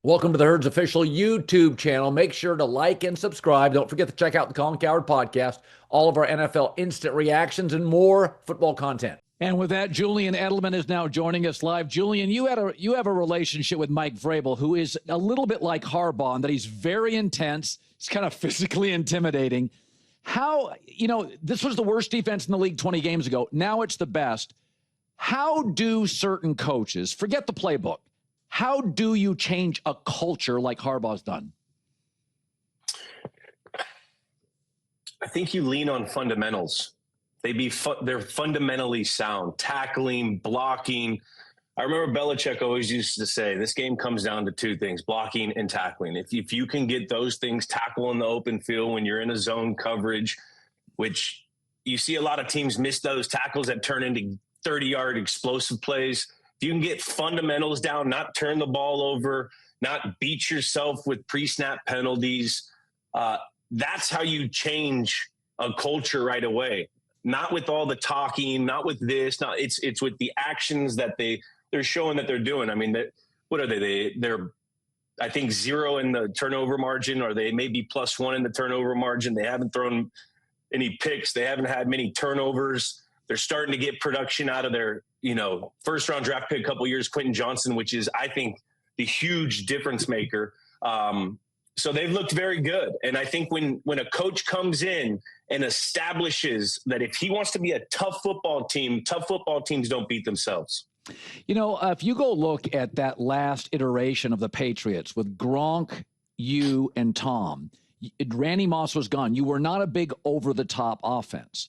Welcome to the Herd's official YouTube channel. Make sure to like and subscribe. Don't forget to check out the Colin Cowherd podcast, all of our NFL instant reactions, and more football content. And with that, Julian Edelman is now joining us live. Julian, you have a relationship with Mike Vrabel, who is a little bit like Harbaugh, in that he's very intense. He's kind of physically intimidating. This was the worst defense in the league 20 games ago. Now it's the best. How do certain coaches, forget the playbook, how do you change a culture like Harbaugh's done? I think you lean on fundamentals. They're fundamentally sound, tackling, blocking. I remember Belichick always used to say, this game comes down to two things, blocking and tackling. If you can get those things, tackle in the open field when you're in a zone coverage, which you see a lot of teams miss those tackles that turn into 30-yard explosive plays. If you can get fundamentals down, not turn the ball over, not beat yourself with pre-snap penalties, that's how you change a culture right away. Not with all the talking, not with this. It's with the actions that they're showing that they're doing. I mean, what are they? They're, I think, 0 in the turnover margin, or they may be +1 in the turnover margin. They haven't thrown any picks. They haven't had many turnovers. They're starting to get production out of their, first-round draft pick a couple years, Quentin Johnson, which is, I think, the huge difference maker. So they've looked very good. And I think when a coach comes in and establishes that if he wants to be a tough football teams don't beat themselves. If you go look at that last iteration of the Patriots with Gronk, you, and Tom, Randy Moss was gone. You were not a big over-the-top offense.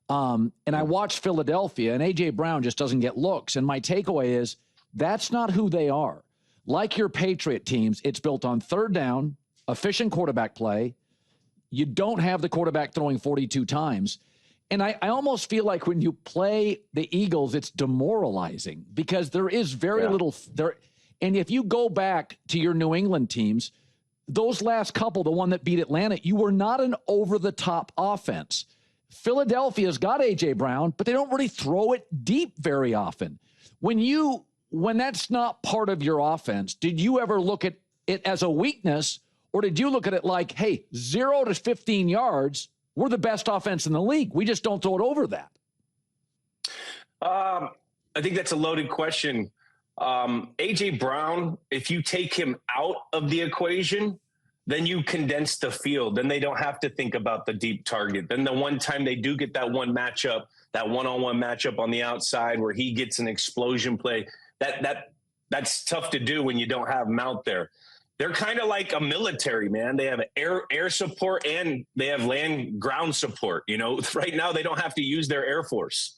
And I watched Philadelphia, and A.J. Brown just doesn't get looks. And my takeaway is that's not who they are. Like your Patriot teams, it's built on third down, efficient quarterback play. You don't have the quarterback throwing 42 times. And I almost feel like when you play the Eagles, it's demoralizing because there is very little there. And if you go back to your New England teams, those last couple, the one that beat Atlanta, you were not an over-the-top offense. Philadelphia's got A.J. Brown, but they don't really throw it deep very often. When that's not part of your offense, did you ever look at it as a weakness, or did you look at it like, hey, 0 to 15 yards, we're the best offense in the league. We just don't throw it over that. I think that's a loaded question. A.J. Brown, if you take him out of the equation, then you condense the field. Then they don't have to think about the deep target. Then the one time they do get that one matchup, that one-on-one matchup on the outside where he gets an explosion play, that's tough to do when you don't have him out there. They're kind of like a military, man. They have air support and they have ground support. Right now they don't have to use their Air Force.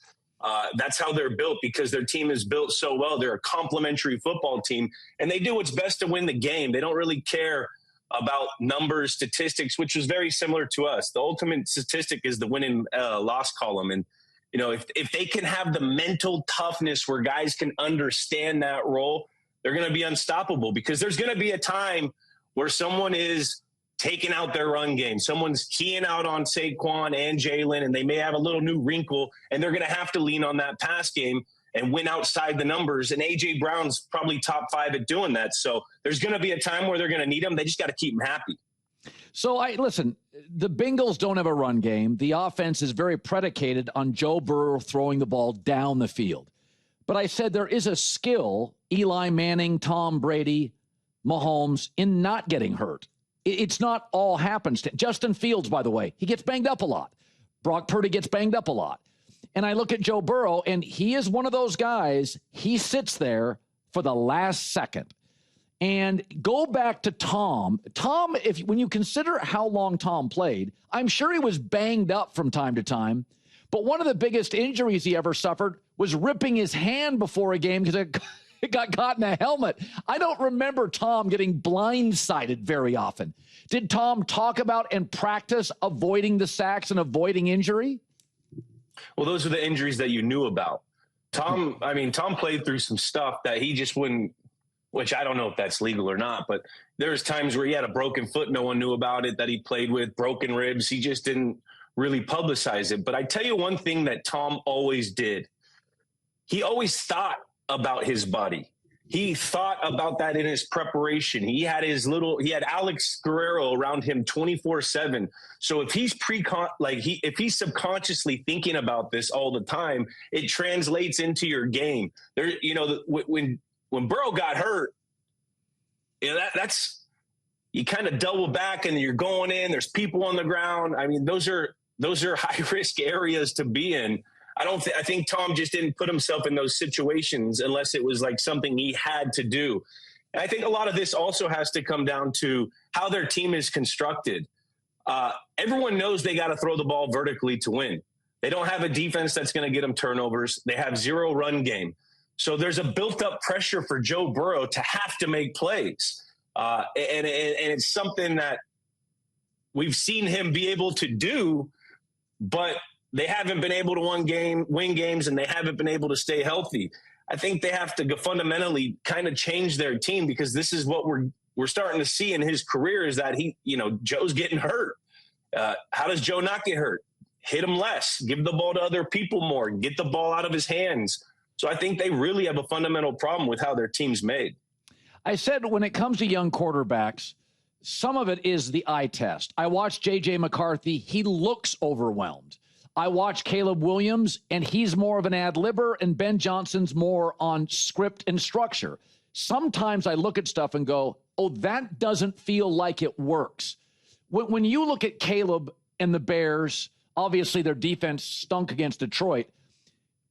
That's how they're built because their team is built so well. They're a complementary football team, and they do what's best to win the game. They don't really care about numbers, statistics, which was very similar to us. The ultimate statistic is the win and loss column. And, if they can have the mental toughness where guys can understand that role, they're going to be unstoppable because there's going to be a time where someone is taking out their run game. Someone's keying out on Saquon and Jalen, and they may have a little new wrinkle, and they're going to have to lean on that pass game and win outside the numbers. And A.J. Brown's probably top 5 at doing that. So there's going to be a time where they're going to need him. They just got to keep him happy. So listen, the Bengals don't have a run game. The offense is very predicated on Joe Burrow throwing the ball down the field. But I said there is a skill, Eli Manning, Tom Brady, Mahomes, in not getting hurt. It's not all happenstance. Justin Fields, by the way, he gets banged up a lot. Brock Purdy gets banged up a lot. And I look at Joe Burrow, and he is one of those guys, he sits there for the last second. And go back to Tom. Tom, when you consider how long Tom played, I'm sure he was banged up from time to time. But one of the biggest injuries he ever suffered was ripping his hand before a game because it got caught in a helmet. I don't remember Tom getting blindsided very often. Did Tom talk about and practice avoiding the sacks and avoiding injury? Well, those are the injuries that you knew about. Tom played through some stuff that he just wouldn't, which I don't know if that's legal or not, but there's times where he had a broken foot. No one knew about it that he played with, broken ribs. He just didn't really publicize it. But I tell you one thing that Tom always did. He always thought about his body. he thought about that in his preparation. He had Alex Guerrero around him 24/7. So if he's if he's subconsciously thinking about this all the time, it translates into your game. There, when Burrow got hurt, that's, you kind of double back and you're going in, there's people on the ground. I mean, those are high risk areas to be in. I think Tom just didn't put himself in those situations unless it was like something he had to do. And I think a lot of this also has to come down to how their team is constructed. Everyone knows they got to throw the ball vertically to win. They don't have a defense that's going to get them turnovers. They have zero run game. So there's a built up pressure for Joe Burrow to have to make plays. And it's something that we've seen him be able to do, but they haven't been able to win games, and they haven't been able to stay healthy. I think they have to fundamentally kind of change their team, because this is what we're starting to see in his career, is that Joe's getting hurt. How does Joe not get hurt? Hit him less, give the ball to other people more, get the ball out of his hands. So I think they really have a fundamental problem with how their team's made. I said when it comes to young quarterbacks, some of it is the eye test. I watched J.J. McCarthy. He looks overwhelmed. I watch Caleb Williams, and he's more of an ad-libber, and Ben Johnson's more on script and structure. Sometimes I look at stuff and go, oh, that doesn't feel like it works. When you look at Caleb and the Bears, obviously their defense stunk against Detroit,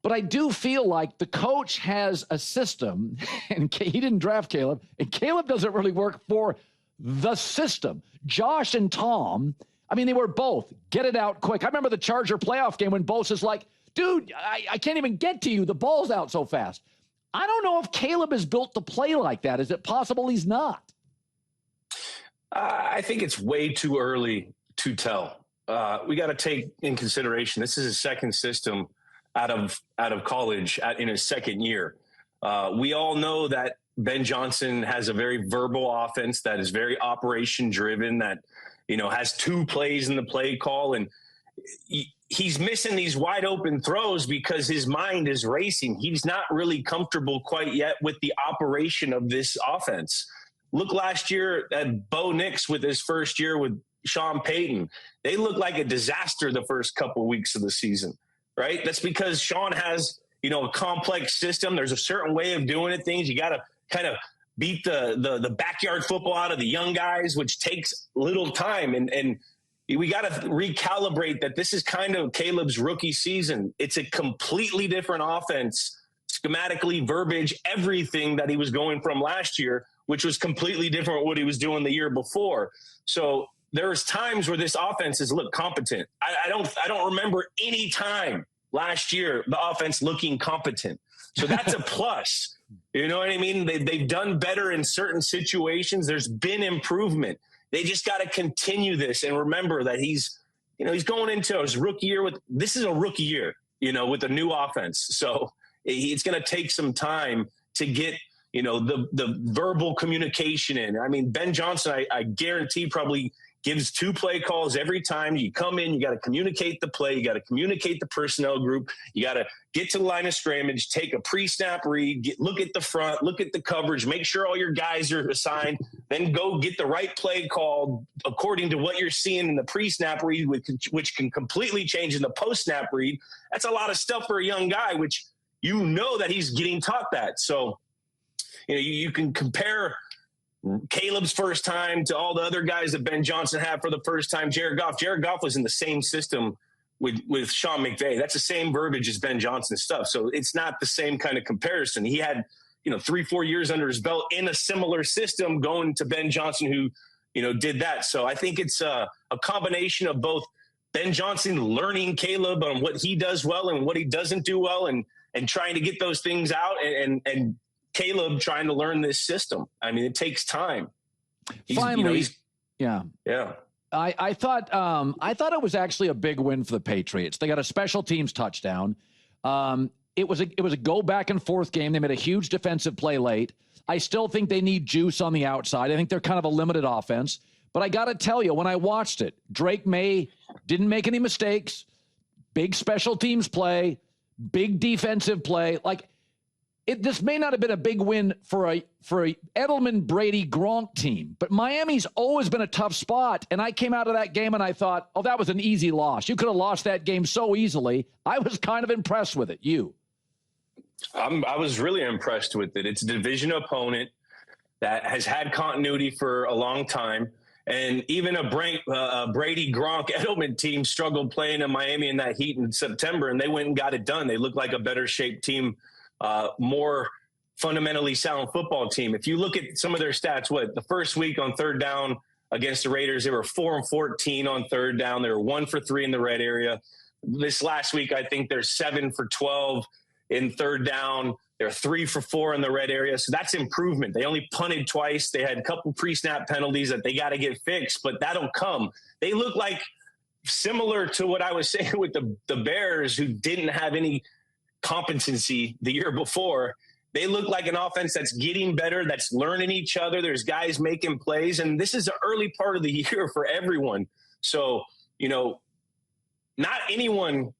but I do feel like the coach has a system, and he didn't draft Caleb, and Caleb doesn't really work for the system. Josh and Tom, I mean, they were both get it out quick. I remember the Charger playoff game when Bosa's like, dude, I can't even get to you. The ball's out so fast. I don't know if Caleb is built to play like that. Is it possible he's not? I think it's way too early to tell. We got to take in consideration, this is his second system out of college in his second year. We all know that Ben Johnson has a very verbal offense that is very operation driven, that has two plays in the play call, and he's missing these wide open throws because his mind is racing. He's not really comfortable quite yet with the operation of this offense. Look last year at Bo Nix with his first year with Sean Payton. They looked like a disaster the first couple of weeks of the season, right? That's because Sean has, a complex system. There's a certain way of doing it. Things you got to kind of beat the backyard football out of the young guys, which takes little time. And we got to recalibrate that this is kind of Caleb's rookie season. It's a completely different offense, schematically, verbiage, everything that he was going from last year, which was completely different what he was doing the year before. So there's times where this offense has looked competent. I don't remember any time last year the offense looking competent. So that's a plus. You know what I mean? They've done better in certain situations. There's been improvement. They just got to continue this and remember that he's going into his rookie year this is a rookie year, with a new offense. So it's going to take some time to get, the verbal communication in. I mean, Ben Johnson, I guarantee probably gives two play calls every time you come in. You got to communicate the play. You got to communicate the personnel group. You got to get to the line of scrimmage, take a pre-snap read, look at the front, look at the coverage, make sure all your guys are assigned, then go get the right play called according to what you're seeing in the pre-snap read, which can completely change in the post-snap read. That's a lot of stuff for a young guy, which that he's getting taught that. So, you can compare Caleb's first time to all the other guys that Ben Johnson had for the first time. Jared Goff was in the same system with Sean McVay. That's the same verbiage as Ben Johnson's stuff. So it's not the same kind of comparison. He had, 3-4 years under his belt in a similar system going to Ben Johnson who, did that. So I think it's a combination of both Ben Johnson learning Caleb on what he does well and what he doesn't do well and trying to get those things out and Caleb trying to learn this system. I mean, it takes time. Finally, yeah. I thought it was actually a big win for the Patriots. They got a special teams touchdown. It was a go back and forth game. They made a huge defensive play late. I still think they need juice on the outside. I think they're kind of a limited offense. But I got to tell you, when I watched it, Drake May didn't make any mistakes. Big special teams play, big defensive play. Like, this may not have been a big win for a Edelman, Brady, Gronk team, but Miami's always been a tough spot. And I came out of that game and I thought, oh, that was an easy loss. You could have lost that game so easily. I was kind of impressed with it. I was really impressed with it. It's a division opponent that has had continuity for a long time. And even a Brady, Gronk, Edelman team struggled playing in Miami in that heat in September, and they went and got it done. They look like a better shaped team, more fundamentally sound football team. If you look at some of their stats, the first week on third down against the Raiders, they were 4-14 on third down. They were 1 for 3 in the red area. This last week, I think they're 7 for 12 in third down. They're 3 for 4 in the red area. So that's improvement. They only punted twice. They had a couple pre-snap penalties that they got to get fixed, but that'll come. They look like similar to what I was saying with the Bears, who didn't have any competency the year before. They look like an offense that's getting better, that's learning each other. There's guys making plays, and this is the early part of the year for everyone. So, not anyone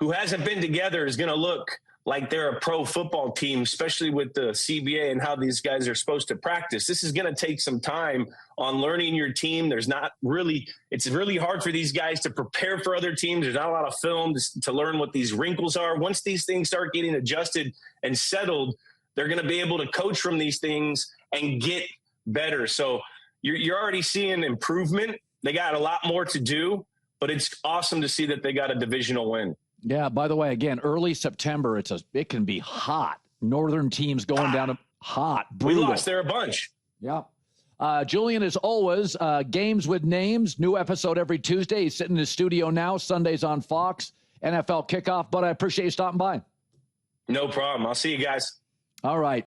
who hasn't been together is going to look like they're a pro football team, especially with the CBA and how these guys are supposed to practice. This is going to take some time on learning your team. It's really hard for these guys to prepare for other teams. There's not a lot of film to learn what these wrinkles are. Once these things start getting adjusted and settled, they're going to be able to coach from these things and get better. So you're already seeing improvement. They got a lot more to do, but it's awesome to see that they got a divisional win. Yeah, by the way, again, early September, it can be hot. Northern teams going down to hot, brutal. We lost there a bunch. Yeah. Julian, as always, Games with Names, new episode every Tuesday. He's sitting in his studio now, Sundays on Fox, NFL Kickoff. But I appreciate you stopping by. No problem. I'll see you guys. All right.